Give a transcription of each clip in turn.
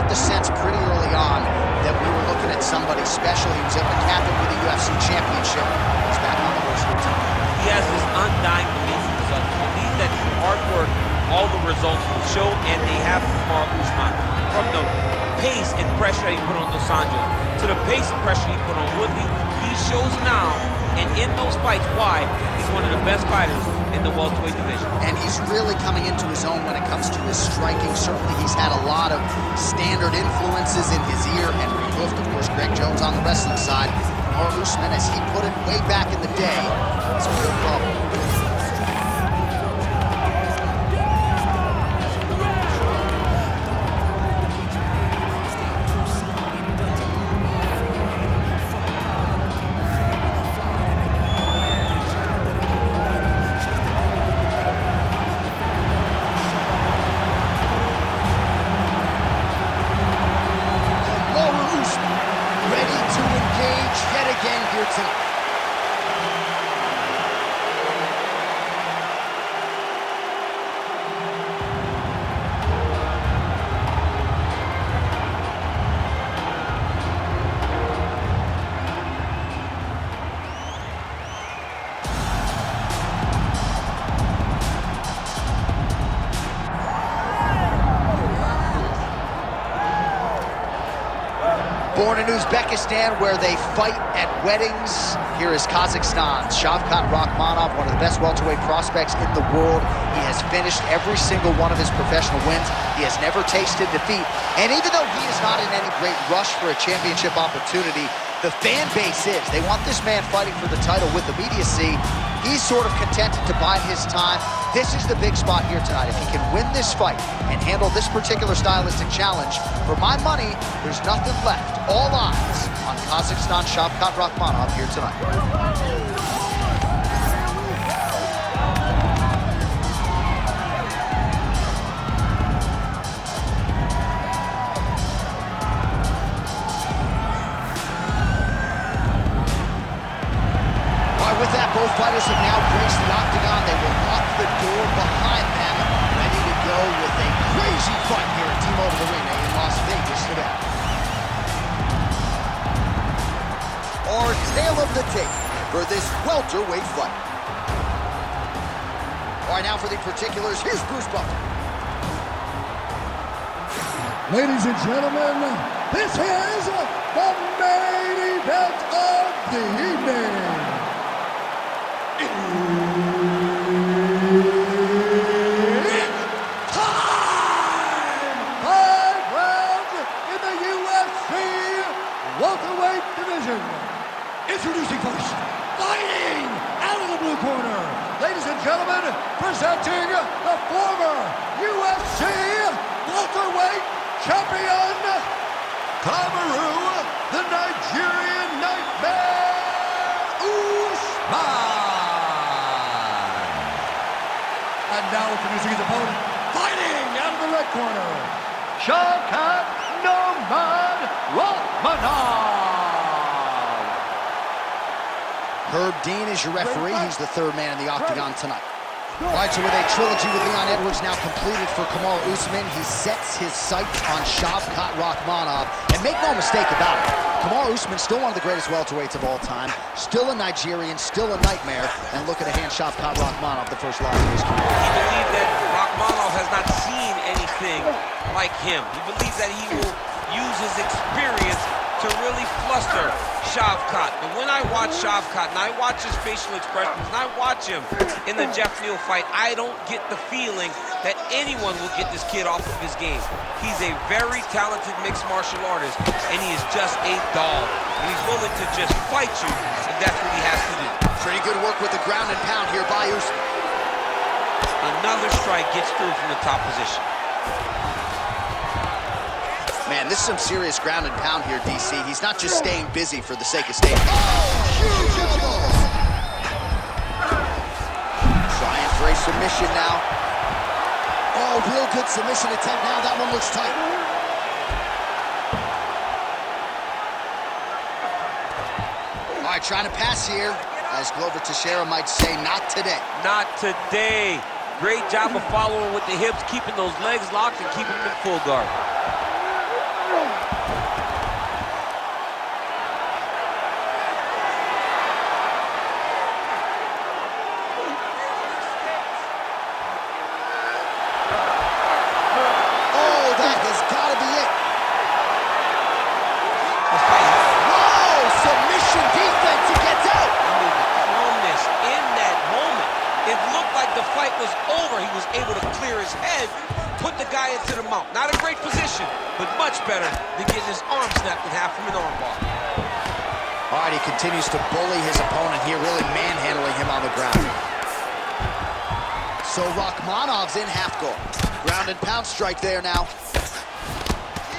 the sense pretty early on that we were looking at somebody special. He was able to cap it with a UFC championship. He's back on the horse here tonight. He has this undying belief in himself. He believes that through hard work, all the results will show, and they have Kamaru Usman. From the pace and pressure he put on Dos Anjos to the pace and pressure he put on Woodley, he shows now, and in those fights, why he's one of the best fighters in the welterweight division. And he's really coming into his own when it comes to his striking. Certainly he's had a lot of standard influences in his ear. Henry Hooft, of course, Greg Jones on the wrestling side. Kamaru Usman, as he put it way back in the day, it's a real problem. Born in Uzbekistan, where they fight at weddings, here is Kazakhstan's Shavkat Rakhmonov, one of the best welterweight prospects in the world. He has finished every single one of his professional wins. He has never tasted defeat. And even though he is not in any great rush for a championship opportunity, the fan base is. They want this man fighting for the title with immediacy. He's sort of contented to bide his time. This is the big spot here tonight. If he can win this fight and handle this particular stylistic challenge, for my money, there's nothing left. All eyes on Kazakhstan Shavkat Rakhmonov here tonight. With that, both fighters have now graced the octagon. They will lock the door behind them, ready to go with a crazy fight here at T-Mobile Arena in Las Vegas, Nevada. Our tale of the tape for this welterweight fight. All right, now for the particulars, here's Bruce Buffer. Ladies and gentlemen, this is the main event of the evening. Welterweight division. Introducing first, fighting out of the blue corner, ladies and gentlemen, presenting the former UFC welterweight champion, Kamaru, the Nigerian Nightmare, Usman. And now introducing his opponent, fighting out of the red corner, Shavkat Rakhmonov. Herb Dean is your referee. He's the third man in the octagon tonight. All right, so with a trilogy with Leon Edwards now completed for Kamaru Usman, he sets his sights on Shavkat Rakhmonov. And make no mistake about it, Kamaru Usman still one of the greatest welterweights of all time, still a Nigerian, still a nightmare, and looking to hand Shavkat Rakhmonov the first loss of his career. He believes that Rakhmonov has not seen anything like him. He believes that he will use his experience to really fluster Shavkat. But when I watch Shavkat and I watch his facial expressions and I watch him in the Jeff Neal fight, I don't get the feeling that anyone will get this kid off of his game. He's a very talented mixed martial artist, and he is just a dog. And he's willing to just fight you, and that's what he has to do. Pretty good work with the ground and pound here by Usman. Another strike gets through from the top position. Man, this is some serious ground and pound here, DC. He's not just staying busy for the sake of staying busy. Oh, huge elbow! Trying for a submission now. Oh, real good submission attempt now. That one looks tight. All right, trying to pass here. As Glover Teixeira might say, not today. Not today. Great job of following with the hips, keeping those legs locked and keeping them in full guard. was over, he was able to clear his head, put the guy into the mount. Not a great position, but much better than getting his arm snapped in half from an armbar. All right, he continues to bully his opponent here, really manhandling him on the ground. So Rakhmonov's in half guard. Ground and pound strike there now.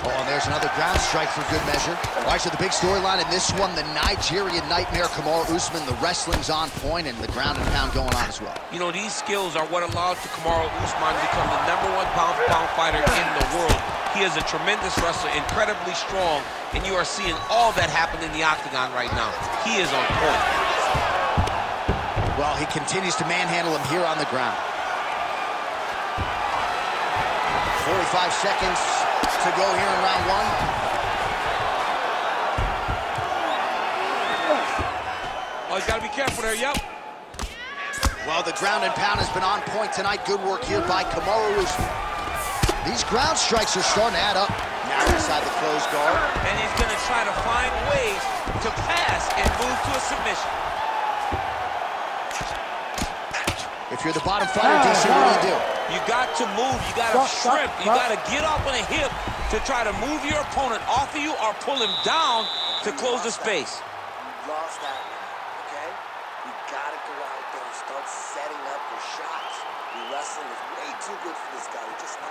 Oh, and there's another ground strike for good measure. All right, so the big storyline in this one, the Nigerian nightmare, Kamaru Usman, the wrestling's on point and the ground and pound going on as well. You know, these skills are what allowed to Kamaru Usman to become the #1 pound-for-pound fighter in the world. He is a tremendous wrestler, incredibly strong, and you are seeing all that happen in the octagon right now. He is on point. Well, he continues to manhandle him here on the ground. 45 seconds to go here in round one. Oh, he's got to be careful there, yep. Well, the ground and pound has been on point tonight. Good work here by Kamaru Usman. These ground strikes are starting to add up. Now inside the closed guard. And he's going to try to find ways to pass and move to a submission. If you're the bottom fighter, DC, what do? You got to move, you got to shrimp, you got to get up on a hip to try to move your opponent off of you or pull him down to close the space. You lost that one, okay? You got to go out there and start setting up your shots. Your wrestling is way too good for this guy. He just not.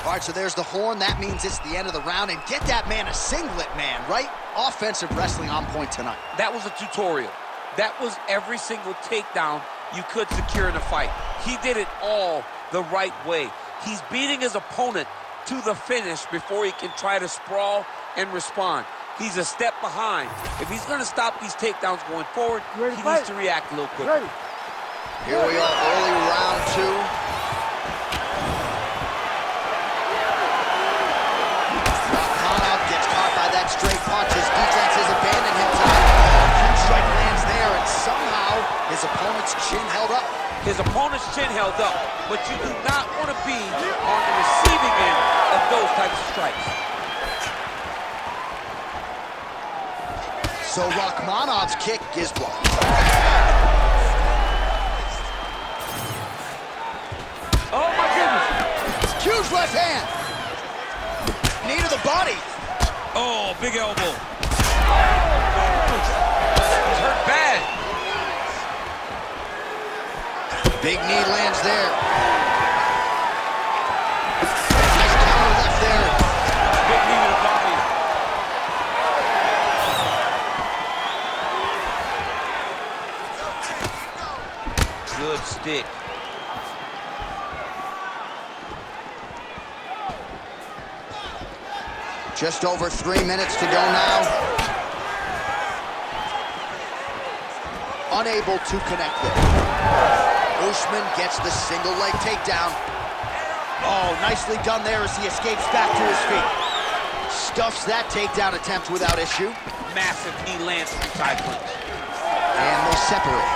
All right, so there's the horn. That means it's the end of the round. And get that man a singlet, man, right? Offensive wrestling on point tonight. That was a tutorial. That was every single takedown you could secure in a fight. He did it all the right way. He's beating his opponent to the finish before he can try to sprawl and respond. He's a step behind. If he's going to stop these takedowns going forward, he needs to react a little quicker. Here we are, early round two. Rakhmonov gets caught by that straight punch. His defense has abandoned him tonight. Huge strike lands there, and somehow his opponent's chin held up. His opponent's chin held up, but you do not want to be on the receiving end of those types of strikes. So Rakhmonov's kick is blocked. Oh my goodness! Huge left hand. Knee to the body. Oh, big elbow. He's hurt bad. Big knee lands there. Nice counter left there. Big knee to the body. Good stick. Just over 3 minutes to go now. Unable to connect there. Usman gets the single leg takedown. Oh, nicely done there as he escapes back to his feet. Stuffs that takedown attempt without issue. Massive knee lands from the side punch. And they separate.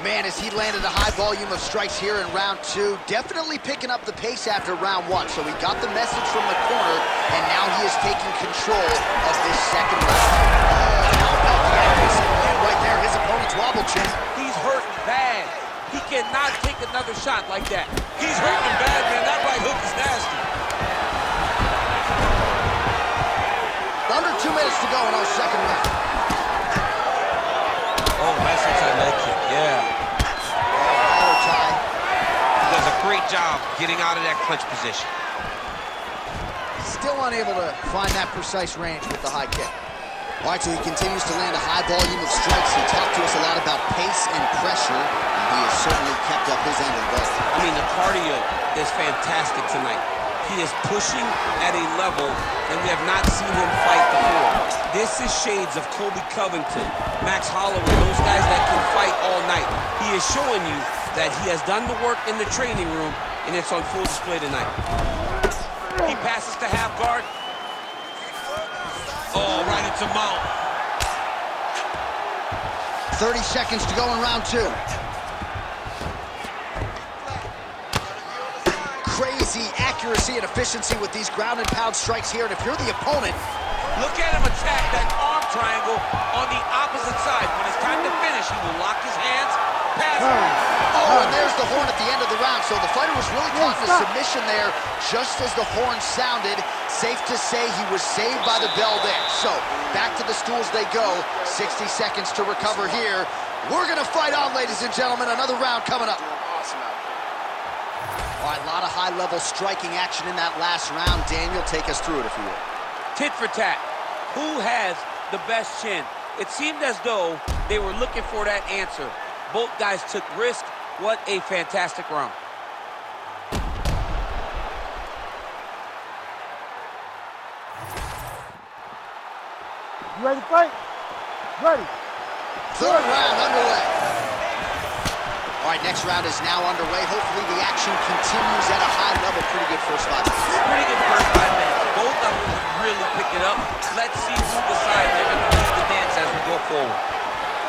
Man, as he landed a high volume of strikes here in round two, definitely picking up the pace after round one. So he got the message from the corner, and now he is taking control of this second round. How about the accuracy right there, his opponent's wobble chin. He's hurt bad. He cannot take another shot like that. He's hurting bad, man. That right hook is nasty. Under 2 minutes to go in our second round. Oh, nice inside leg kick, yeah. He does a great job getting out of that clinch position. Still unable to find that precise range with the high kick. All right, so he continues to land a high volume of strikes. He talked to us a lot about pace and pressure, and he has certainly kept up his end of the ball. I mean, the cardio is fantastic tonight. He is pushing at a level that we have not seen him fight before. This is shades of Colby Covington, Max Holloway, those guys that can fight all night. He is showing you that he has done the work in the training room, and it's on full display tonight. He passes to half guard. Oh, right into mount. 30 seconds to go in round two. Crazy accuracy and efficiency with these ground and pound strikes here. And if you're the opponent, look at him attack that arm triangle on the opposite side. When it's time to finish, he will lock his hands Oh, and there's the horn at the end of the round. So the fighter was really caught in a submission there just as the horn sounded. Safe to say he was saved by the bell there. So back to the stools they go. 60 seconds to recover here. We're going to fight on, ladies and gentlemen. Another round coming up. All right, a lot of high-level striking action in that last round. Daniel, take us through it, if you will. Tit for tat. Who has the best chin? It seemed as though they were looking for that answer. Both guys took risk. What a fantastic round. You ready to fight? Ready. Third round underway. All right, next round is now underway. Hopefully the action continues at a high level. Pretty good first 5 minutes. Pretty good first 5 minutes. Both of them really pick it up. Let's see who decides they're going to lead the dance as we go forward.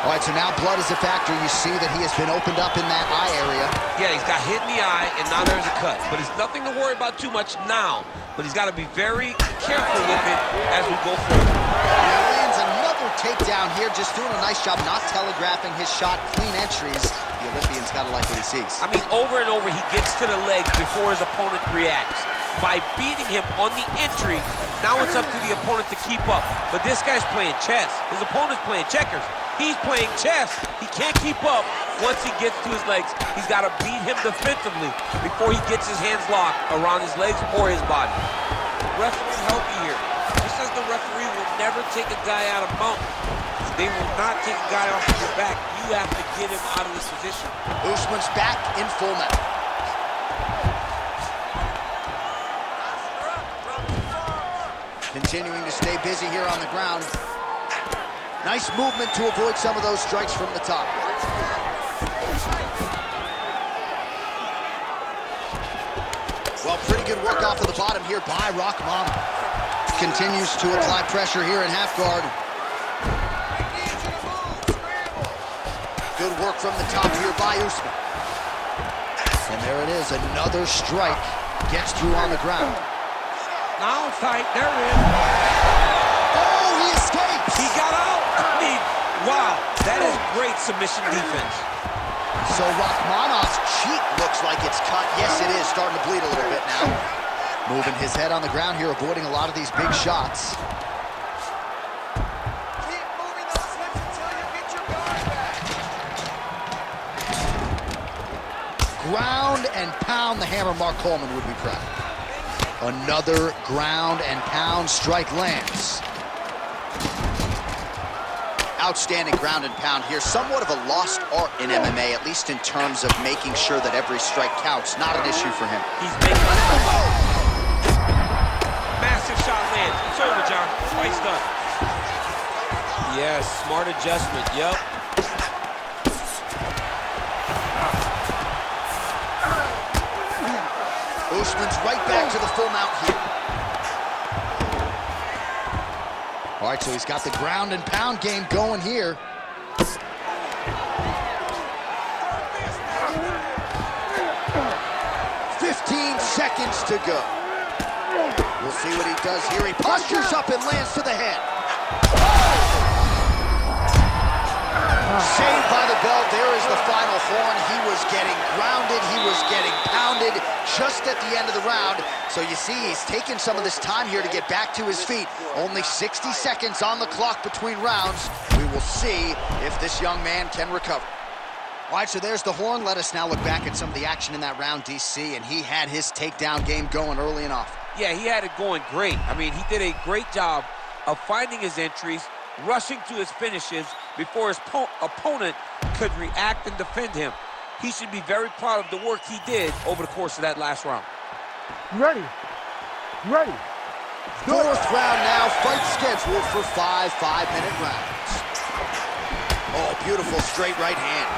All right, so now blood is a factor. You see that he has been opened up in that eye area. Yeah, he's got hit in the eye, and now there's a cut. But it's nothing to worry about too much now. But he's got to be very careful with it as we go forward. He lands another takedown here, just doing a nice job not telegraphing his shot. Clean entries. The Olympian's got to like what he sees. I mean, over and over, he gets to the legs before his opponent reacts. By beating him on the entry, now it's up to the opponent to keep up. But this guy's playing chess. His opponent's playing checkers. He's playing chess. He can't keep up once he gets to his legs. He's got to beat him defensively before he gets his hands locked around his legs or his body. Referee help you here. Just as the referee will never take a guy out of mount, they will not take a guy off of your back. You have to get him out of this position. Usman's back in full metal. Continuing to stay busy here on the ground. Nice movement to avoid some of those strikes from the top. Well, pretty good work off of the bottom here by Rakhmonov. Continues to apply pressure here in half guard. Good work from the top here by Usman. And there it is, another strike. Gets through on the ground. Now fight, there it is. Oh, he escapes! He got out! I mean, wow, that is great submission defense. So Rakhmonov's cheek looks like it's cut. Yes, it is, starting to bleed a little bit now. Moving his head on the ground here, avoiding a lot of these big shots. Keep moving those hips until you get your guard back. Ground and pound, the hammer Mark Coleman would be proud. Another ground and pound strike lands. Outstanding ground and pound here. Somewhat of a lost art in MMA, at least in terms of making sure that every strike counts. Not an issue for him. He's making massive shot lands. It's over, John. Fight's done. Yes, smart adjustment. Yep. Usman's right back to the full mount here. All right, so he's got the ground and pound game going here. 15 seconds to go. We'll see what he does here. He postures up and lands to the head. Saved by the bell. There is the final horn. He was getting grounded. He was getting pounded just at the end of the round. So you see, he's taking some of this time here to get back to his feet. Only 60 seconds on the clock between rounds. We will see if this young man can recover. All right, so there's the horn. Let us now look back at some of the action in that round, DC, and he had his takedown game going early and often. Yeah, he had it going great. I mean, he did a great job of finding his entries, rushing to his finishes before his opponent could react and defend him. He should be very proud of the work he did over the course of that last round. You ready? You ready? Fourth round now, fight scheduled for 5 5-minute rounds. Oh, beautiful straight right hand.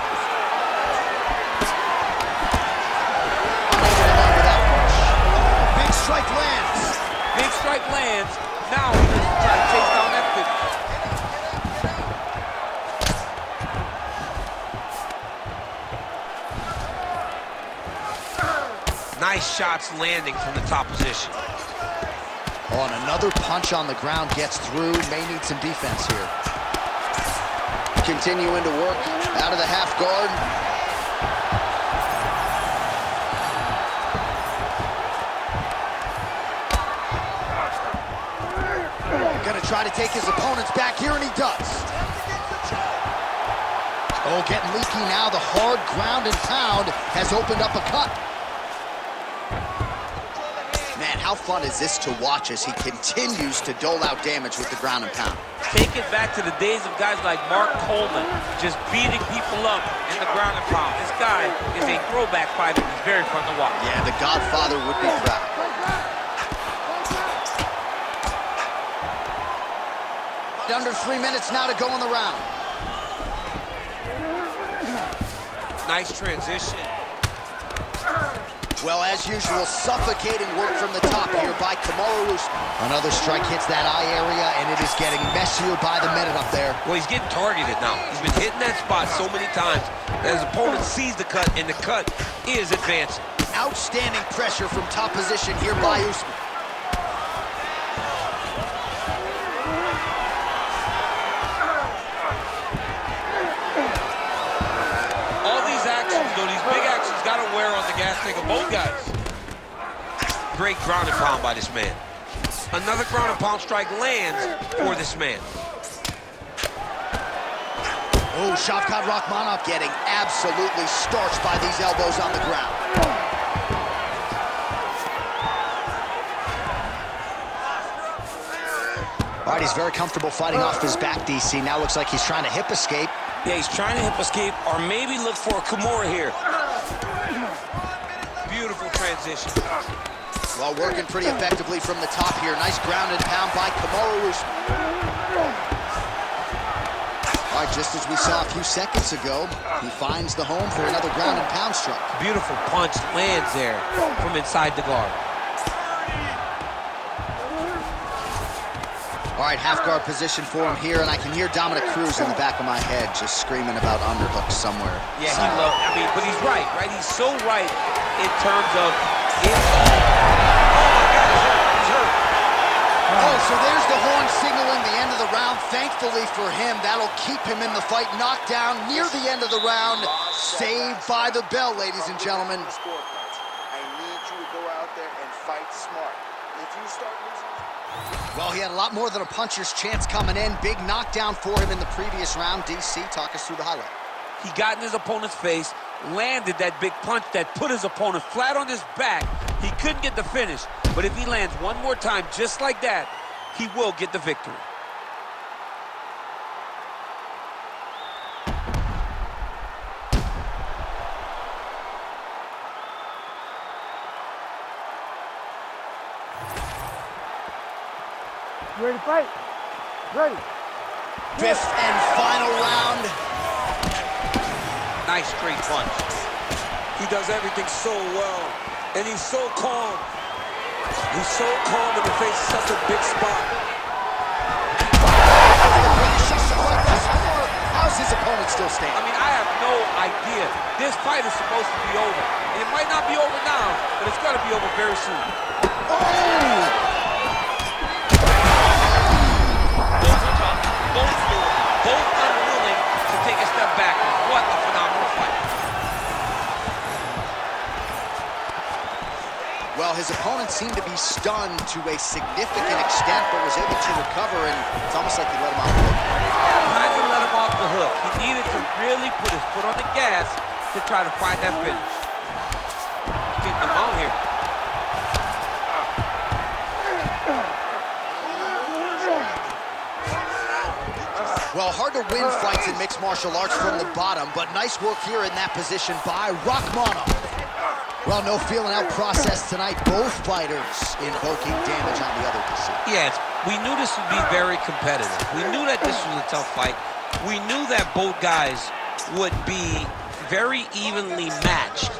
Big strike lands. Big strike lands. Now he's going to try to chase down that finish. Nice shots landing from the top position. Oh, and another punch on the ground gets through. May need some defense here. Continuing to work out of the half guard. try to take his opponents back here, and he does. Oh, getting leaky now. The hard ground and pound has opened up a cut. Man, how fun is this to watch as he continues to dole out damage with the ground and pound? Take it back to the days of guys like Mark Coleman, just beating people up in the ground and pound. This guy is a throwback fighter. It's very fun to watch. Yeah, the Godfather would be proud. Under 3 minutes now to go in the round. Nice transition. Well, as usual, suffocating work from the top here by Kamaru Usman. Another strike hits that eye area, and it is getting messier by the minute up there. Well, he's getting targeted now. He's been hitting that spot so many times that his opponent sees the cut, and the cut is advancing. Outstanding pressure from top position here by Usman. These big actions got to wear on the gas tank of both guys. Great ground and pound by this man. Another ground and pound strike lands for this man. Oh, Shavkat Rakhmonov getting absolutely starched by these elbows on the ground. All right, he's very comfortable fighting off his back, DC. Now looks like he's trying to hip escape. Yeah, he's trying to hip escape or maybe look for a Kimura here. Beautiful transition. Well, working pretty effectively from the top here. Nice ground and pound by Kamaru Usman. All right, just as we saw a few seconds ago, he finds the home for another ground and pound strike. Beautiful punch lands there from inside the guard. All right, half guard position for him here, and I can hear Dominic Cruz in the back of my head just screaming about underhooks somewhere. Yeah, he loves, I mean, but he's right? He's so right in terms of it all. Oh my God, he's hurt. Oh, so there's the horn signaling the end of the round. Thankfully for him, that'll keep him in the fight. Knocked down near the end of the round. Saved by the bell, ladies and gentlemen. I need you to go out there and fight smart. If you start losing... Well, he had a lot more than a puncher's chance coming in. Big knockdown for him in the previous round. DC, talk us through the highlight. He got in his opponent's face, landed that big punch that put his opponent flat on his back. He couldn't get the finish, but if he lands one more time just like that, he will get the victory. You ready to fight? Ready. Fifth and final round. Nice straight punch. He does everything so well, and he's so calm. He's so calm in the face of such a big spot. How's his opponent still standing? I mean, I have no idea. This fight is supposed to be over. It might not be over now, but it's going to be over very soon. Oh! Both unwilling to take a step back. What a phenomenal fight. Well, his opponent seemed to be stunned to a significant extent, but was able to recover, and it's almost like he let him off the hook. Trying to let him off the hook. He needed to really put his foot on the gas to try to find that finish. He's getting him out here. Well, hard to win fights in mixed martial arts from the bottom, but nice work here in that position by Rakhmonov. Well, no feeling out process tonight. Both fighters invoking damage on the other DC. Yes, we knew this would be very competitive. We knew that this was a tough fight. We knew that both guys would be very evenly matched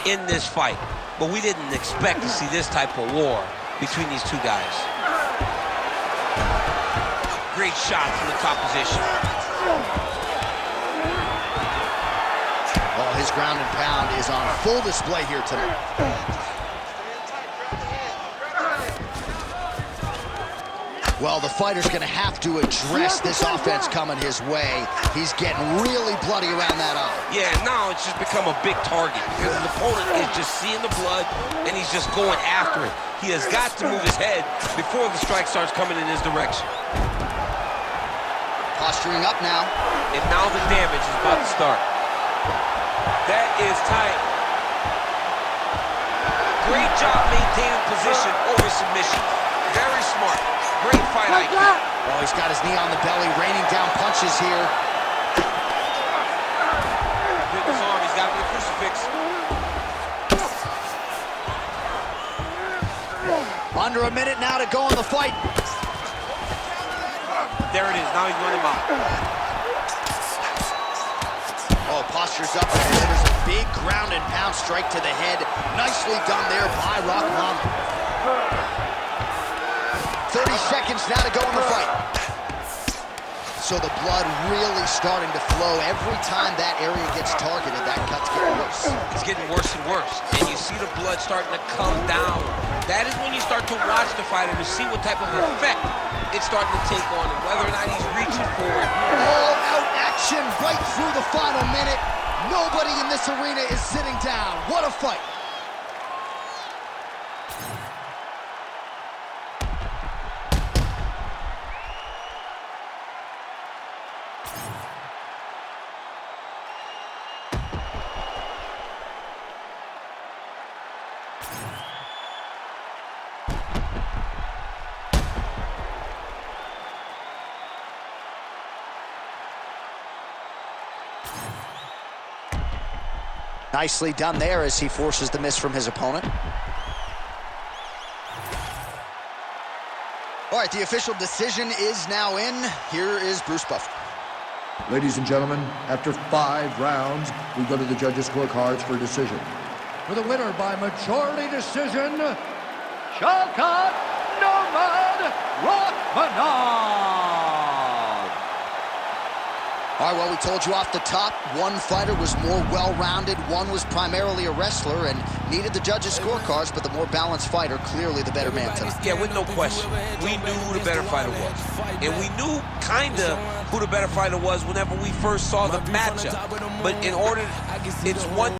in this fight, but we didn't expect to see this type of war between these two guys. Great shot from the top position. Well, his ground and pound is on full display here tonight. Well, the fighter's going to have to address this offense coming his way. He's getting really bloody around that eye. Yeah, now it's just become a big target because his opponent is just seeing the blood and he's just going after it. He has got to move his head before the strike starts coming in his direction. Posturing up now. And now the damage is about to start. That is tight. Great job maintaining position over submission. Very smart. Great fight IQ. Oh, he's got his knee on the belly, raining down punches here. Hit his arm, he's got him in a crucifix. Under a minute now to go in the fight. There it is, now he's running him out. Oh, postures up, and there's a big ground and pound strike to the head. Nicely done there by Rakhmonov. 30 seconds now to go in the fight. So the blood really starting to flow. Every time that area gets targeted, that cut's getting worse. It's getting worse and worse. And you see the blood starting to come down. That is when you start to watch the fighter to see what type of effect it's starting to take on him, whether or not he's reaching for it. All-out action right through the final minute. Nobody in this arena is sitting down. What a fight. Nicely done there as he forces the miss from his opponent. All right, the official decision is now in. Here is Bruce Buffer. Ladies and gentlemen, after 5 rounds, we go to the judges' scorecards for a decision. For the winner by majority decision, Shavkat Rakhmonov. All right, well, we told you off the top, one fighter was more well-rounded, one was primarily a wrestler and needed the judges' scorecards, but the more balanced fighter, clearly the better man tonight. Yeah, with no question. We knew who the better fighter was. And we knew kind of who the better fighter was whenever we first saw the matchup. But in order, it's one